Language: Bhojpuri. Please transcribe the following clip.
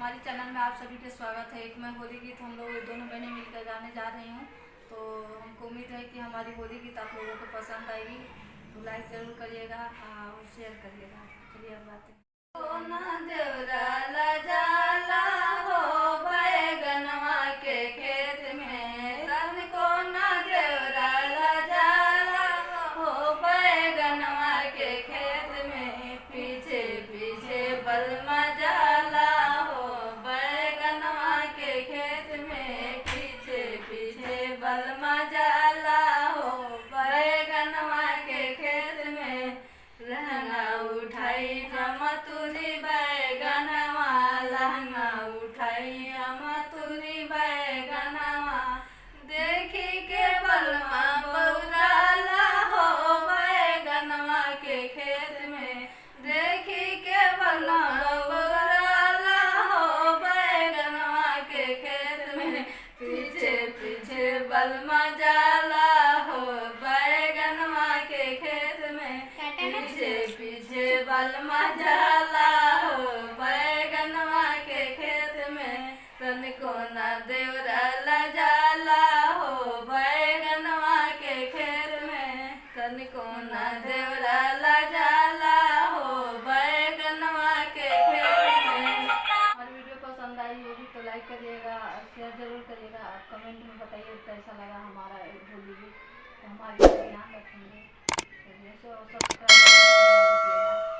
हमारे चैनल में आप सभी का स्वागत है। एक मैं होली गीत हम लोग दोनों बहनें मिलकर गाने जा रही हूँ, तो हमको उम्मीद है कि हमारी होली गीत आप लोगों को पसंद आएगी, तो लाइक ज़रूर करिएगा और शेयर करिएगा। चलिए अब बात बलमा जाला हो बैगनवा के खेत में लहंगा उठाई हम तुरी बैगनवा, लहंगा उठाई हम तुरी बैगनवा। देखी के बलमा बौराला हो बैगनवा के खेत में, देखी के बलमा बौराला हो बैगनवा के खेत में। पीछे पीछे बलमा जाला हो बैगनवा के खेत में, पीछे पीछे बलमा जाला हो बैगनवा के खेत में। तनिको ना देवरा जाला हो बैगनवा के खेत में, तनिको ना देवरा जाला हो बैगनवा के खेत में। हमारी वीडियो पसंद आई होगी तो लाइक करिएगा, शेयर जरूर करिएगा, कमेंट में बताइए कैसा लगा हमारा होली गीत, तो हमारे ध्यान रखेंगे। तो सब्सक्राइब